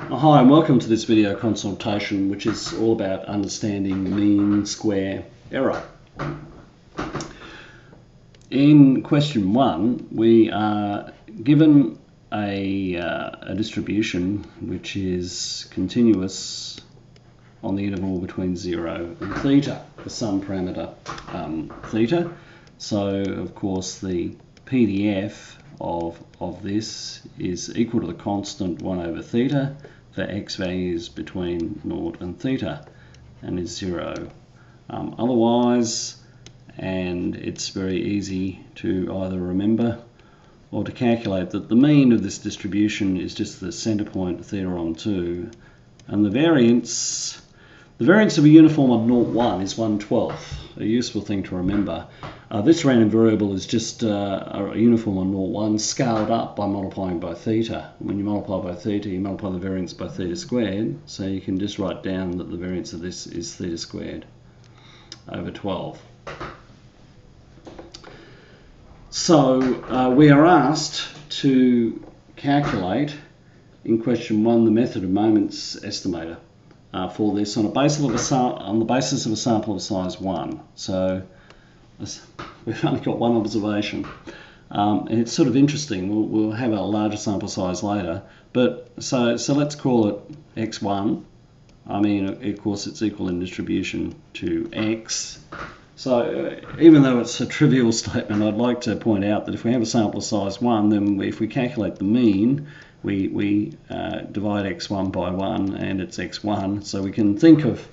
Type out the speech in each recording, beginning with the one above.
Hi and welcome to this video consultation, which is all about understanding mean square error. In question 1 we are given a distribution which is continuous on the interval between 0 and theta, the sum parameter theta. So of course the PDF of this is equal to the constant 1 over theta for x values between 0 and theta, and is 0 otherwise, and it's very easy to either remember or to calculate that the mean of this distribution is just the centre point theta on 2, and the variance of a uniform on 0, 1 is 1/12, a useful thing to remember. This random variable is just a uniform on 0, 1 scaled up by multiplying by theta. When you multiply by theta, you multiply the variance by theta squared, so you can just write down that the variance of this is theta squared over 12. So we are asked to calculate in question 1 the method of moments estimator for this on the basis of a sample of size 1. So we've only got one observation, and it's sort of interesting. We'll have a larger sample size later, but so let's call it x1. I mean, of course, it's equal in distribution to x. So even though it's a trivial statement, I'd like to point out that if we have a sample size 1, then if we calculate the mean, we divide x1 by 1, and it's x1. So we can think of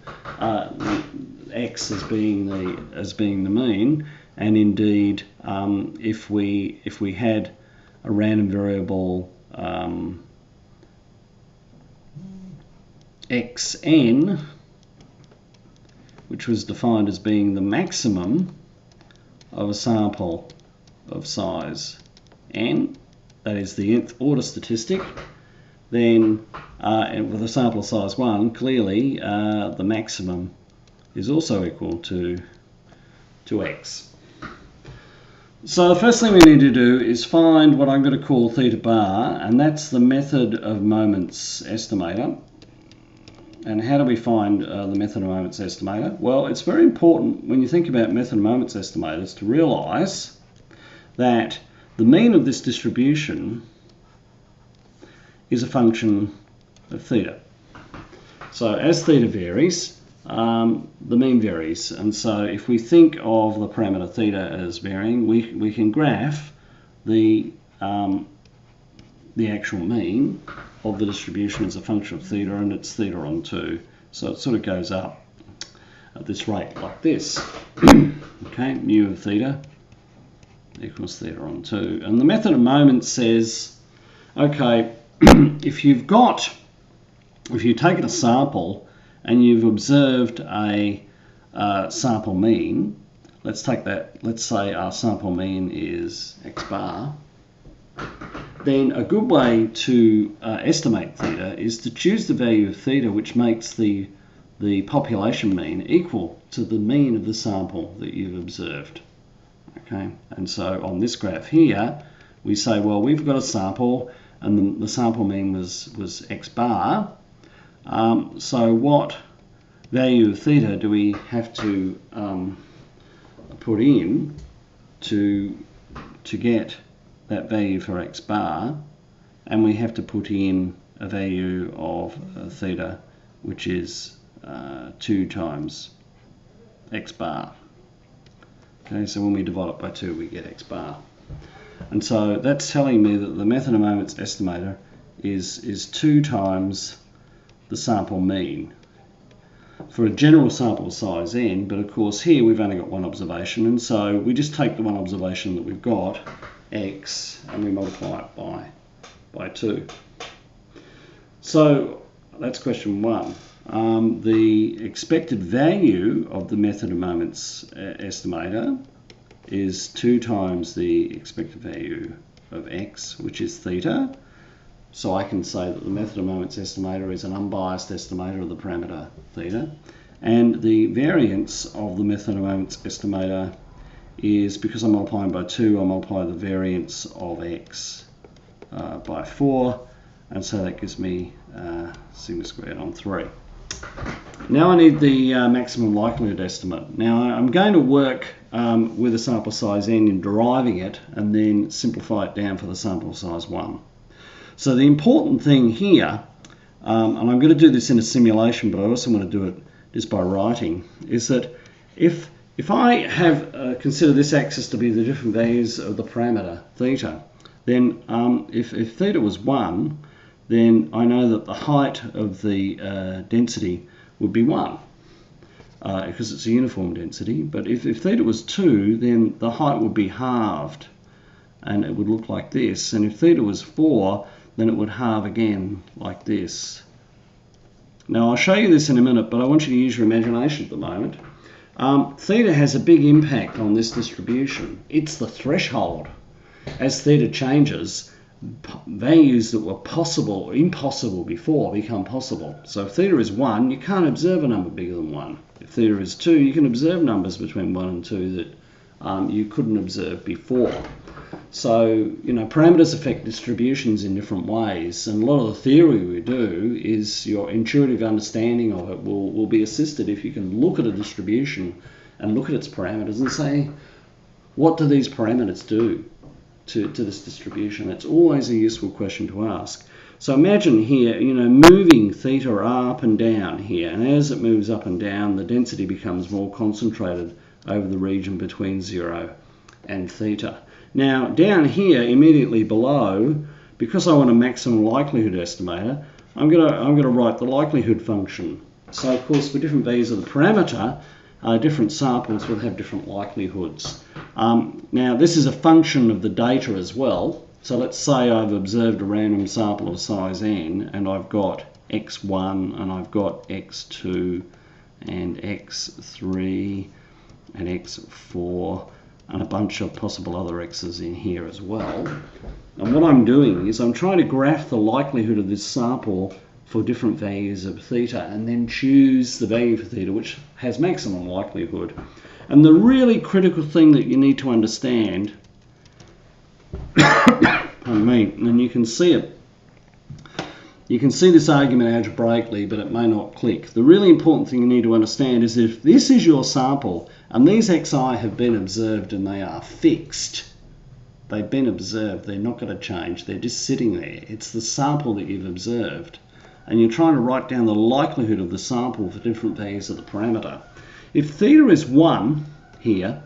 x as being the mean, and indeed, if we had a random variable xn, which was defined as being the maximum of a sample of size n, that is the nth order statistic, then with a sample size 1, clearly the maximum is also equal to x. So the first thing we need to do is find what I'm going to call theta bar, and that's the method of moments estimator. And how do we find the method of moments estimator? Well, it's very important when you think about method of moments estimators to realise that the mean of this distribution is a function of theta. So as theta varies, the mean varies, and so if we think of the parameter theta as varying, we can graph the actual mean of the distribution as a function of theta, and it's theta on 2. So it sort of goes up at this rate like this. Okay, mu of theta equals theta on 2. And the method of moments says, okay, if you've taken a sample and you've observed a sample mean, let's say our sample mean is x bar, then a good way to estimate theta is to choose the value of theta which makes the population mean equal to the mean of the sample that you've observed. Okay, and so on this graph here, we say, well, we've got a sample, and the sample mean was x bar. So what value of theta do we have to put in to get that value for x bar? And we have to put in a value of theta which is 2 times x bar. Okay, so when we divide it by 2, we get x bar. And so that's telling me that the method of moments estimator is 2 times the sample mean for a general sample size n, but of course here we've only got one observation, and so we just take the one observation that we've got, x, and we multiply it by 2. So that's question 1. The expected value of the method of moments estimator is 2 times the expected value of x, which is theta. So I can say that the method of moments estimator is an unbiased estimator of the parameter theta. And the variance of the method of moments estimator is, because I'm multiplying by 2, I multiply the variance of x by 4, and so that gives me sigma squared on 3. Now I need the maximum likelihood estimate. Now I'm going to work with a sample size n in deriving it and then simplify it down for the sample size 1. So the important thing here, and I'm going to do this in a simulation, but I also want to do it just by writing, is that if I have consider this axis to be the different values of the parameter theta, then if theta was 1, then I know that the height of the density would be 1 because it's a uniform density. But if theta was 2, then the height would be halved and it would look like this. And if theta was 4, then it would halve again like this. Now I'll show you this in a minute, but I want you to use your imagination at the moment. Theta has a big impact on this distribution. It's the threshold. As theta changes, values that were possible or impossible before become possible. So if theta is 1, you can't observe a number bigger than 1. If theta is 2, you can observe numbers between 1 and 2 that you couldn't observe before. So, you know, parameters affect distributions in different ways, and a lot of the theory we do is your intuitive understanding of it will be assisted if you can look at a distribution and look at its parameters and say, what do these parameters do to this distribution? It's always a useful question to ask. So imagine here, you know, moving theta up and down here, and as it moves up and down, the density becomes more concentrated over the region between 0 and theta. Now down here, immediately below, because I want a maximum likelihood estimator, I'm going to write the likelihood function. So of course, for different values of the parameter, different samples will have different likelihoods. Now this is a function of the data as well. So let's say I've observed a random sample of size n, and I've got x1 and I've got x2 and x3 and x4 and a bunch of possible other x's in here as well. And what I'm doing is I'm trying to graph the likelihood of this sample for different values of theta and then choose the value for theta which has maximum likelihood. And the really critical thing that you need to understand, pardon me, and you can see it, you can see this argument algebraically, but it may not click. The really important thing you need to understand is that if this is your sample and these xi have been observed and they are fixed, they've been observed, they're not going to change, they're just sitting there. It's the sample that you've observed. And you're trying to write down the likelihood of the sample for different values of the parameter. If theta is 1 here,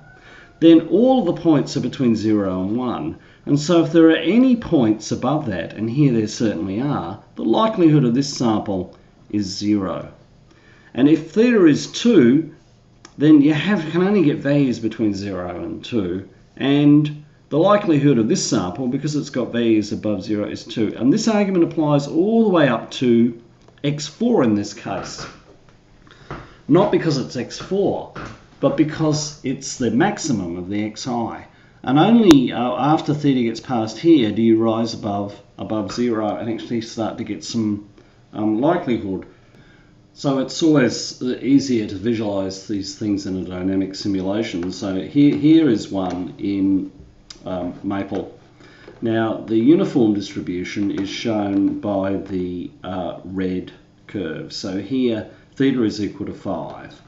then all of the points are between 0 and 1. And so if there are any points above that, and here there certainly are, the likelihood of this sample is 0. And if theta is 2, then you can only get values between 0 and 2. And the likelihood of this sample, because it's got values above 0, is 2. And this argument applies all the way up to x4 in this case. Not because it's x4, but because it's the maximum of the xi. And only after theta gets past here do you rise above 0 and actually start to get some likelihood. So it's always easier to visualize these things in a dynamic simulation. So here is one in Maple. Now the uniform distribution is shown by the red curve. So here theta is equal to 5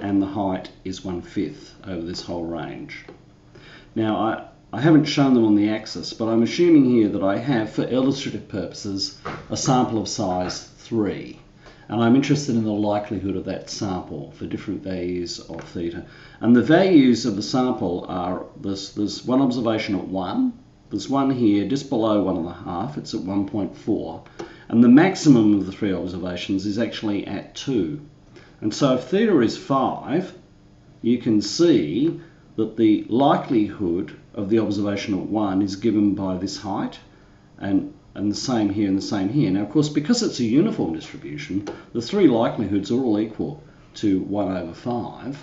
and the height is 1/5 over this whole range. Now I haven't shown them on the axis, but I'm assuming here that I have, for illustrative purposes, a sample of size 3. And I'm interested in the likelihood of that sample for different values of theta. And the values of the sample are, there's one observation at 1, there's one here just below 1.5, it's at 1.4, and the maximum of the 3 observations is actually at 2. And so if theta is 5, you can see that the likelihood of the observation at 1 is given by this height, and the same here and the same here. Now of course, because it's a uniform distribution, the 3 likelihoods are all equal to 1/5,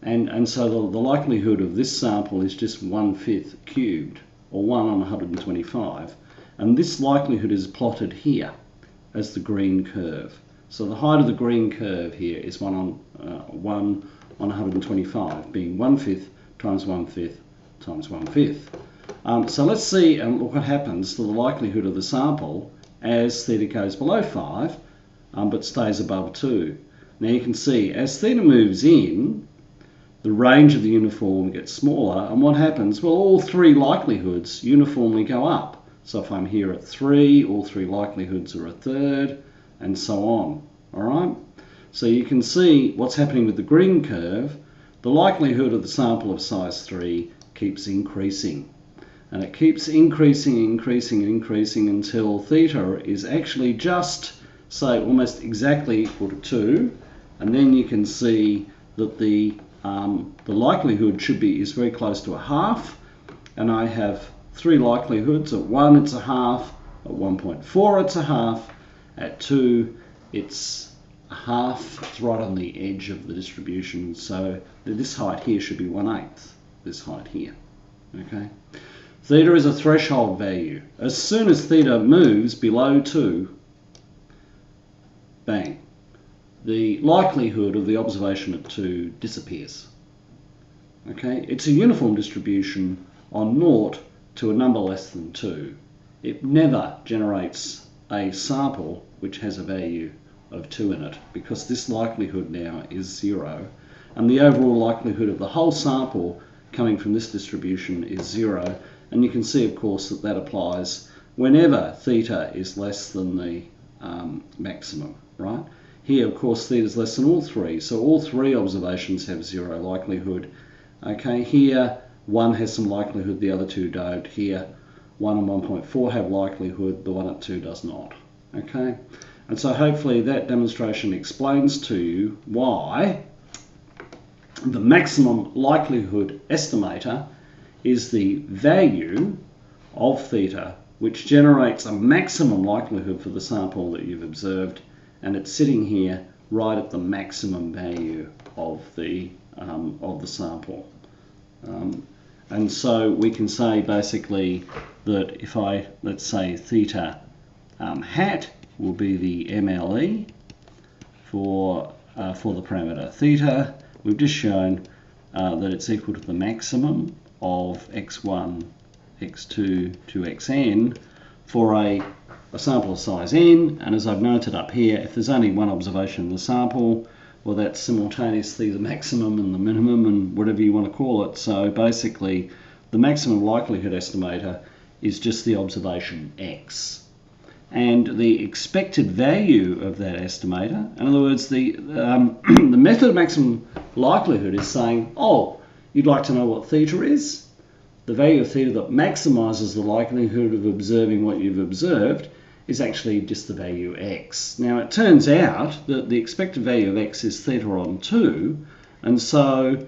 and so the likelihood of this sample is just 1/5 cubed, or 1 on 125, and this likelihood is plotted here as the green curve. So the height of the green curve here is 1 on 125, being 1/5 times 1/5 times 1/5. So let's see and look what happens to the likelihood of the sample as theta goes below 5, but stays above 2. Now you can see as theta moves in, the range of the uniform gets smaller, and what happens? Well, all three likelihoods uniformly go up. So if I'm here at 3, all three likelihoods are a third, and so on. All right? So you can see what's happening with the green curve. The likelihood of the sample of size 3 keeps increasing. And it keeps increasing until theta is actually just, say, almost exactly equal to 2. And then you can see that the likelihood is very close to a half. And I have 3 likelihoods. At 1 it's a half, at 1.4 it's a half, at 2 it's a half. It's right on the edge of the distribution. So this height here should be 1/8 this height here. Okay. Theta is a threshold value. As soon as theta moves below 2, bang, the likelihood of the observation at 2 disappears. Okay, it's a uniform distribution on 0 to a number less than 2. It never generates a sample which has a value of 2 in it, because this likelihood now is 0, and the overall likelihood of the whole sample coming from this distribution is 0. And you can see, of course, that that applies whenever theta is less than the maximum, right? Here, of course, theta is less than all 3, so all 3 observations have 0 likelihood. Okay, here 1 has some likelihood, the other 2 don't. Here 1 and 1.4 have likelihood, the one at 2 does not. Okay, and so hopefully that demonstration explains to you why the maximum likelihood estimator is the value of theta which generates a maximum likelihood for the sample that you've observed, and it's sitting here right at the maximum value of the sample. And so we can say basically that if let's say theta hat will be the MLE for the parameter theta, we've just shown that it's equal to the maximum of x1, x2 to xn for a sample of size n. And as I've noted up here, if there's only one observation in the sample, well, that's simultaneously the maximum and the minimum and whatever you want to call it. So basically the maximum likelihood estimator is just the observation x. And the expected value of that estimator, in other words, the method of maximum likelihood is saying, oh, you'd like to know what theta is? The value of theta that maximizes the likelihood of observing what you've observed is actually just the value x. Now it turns out that the expected value of x is theta on 2, and so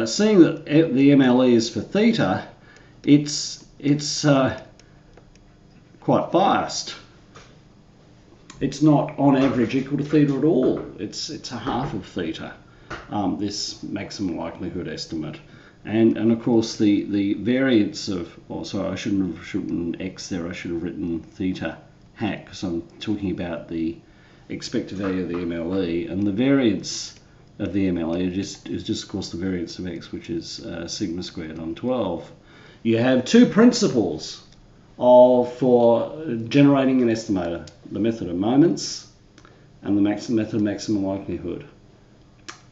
seeing that the MLE is for theta, it's quite biased. It's not on average equal to theta at all. It's a half of theta, this maximum likelihood estimate. And of course the variance of, oh sorry, I shouldn't have written x there, I should have written theta hat, because I'm talking about the expected value of the MLE, and the variance of the MLE is just of course the variance of x, which is sigma squared on 12. You have 2 principles for generating an estimator: the method of moments and the method of maximum likelihood.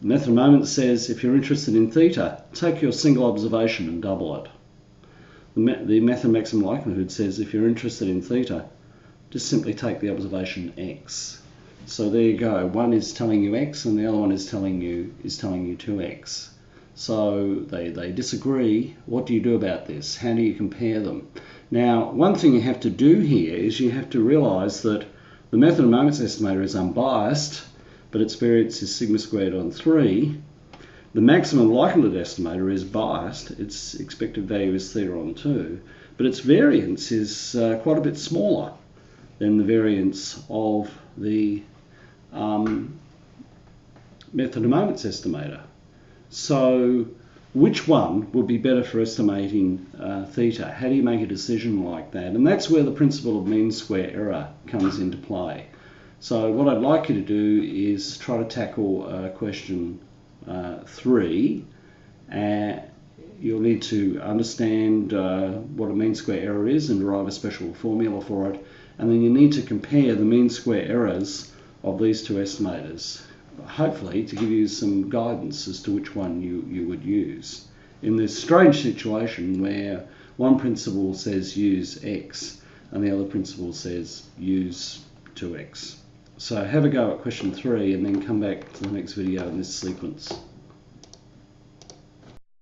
The method of moments says if you're interested in theta, take your single observation and double it. The method of maximum likelihood says if you're interested in theta, just simply take the observation x. So there you go. One is telling you x and the other one is telling you 2x. So they disagree. What do you do about this? How do you compare them? Now, one thing you have to do here is you have to realize that the method of moments estimator is unbiased, but its variance is sigma squared on 3. The maximum likelihood estimator is biased. Its expected value is theta on 2, but its variance is quite a bit smaller than the variance of the method of moments estimator. So which one would be better for estimating theta? How do you make a decision like that? And that's where the principle of mean square error comes into play. So what I'd like you to do is try to tackle question 3. You'll need to understand what a mean square error is and derive a special formula for it. and then you need to compare the mean square errors of these two estimators, hopefully to give you some guidance as to which one you would use. In this strange situation where one principle says use X and the other principle says use 2X. So have a go at question 3 and then come back to the next video in this sequence.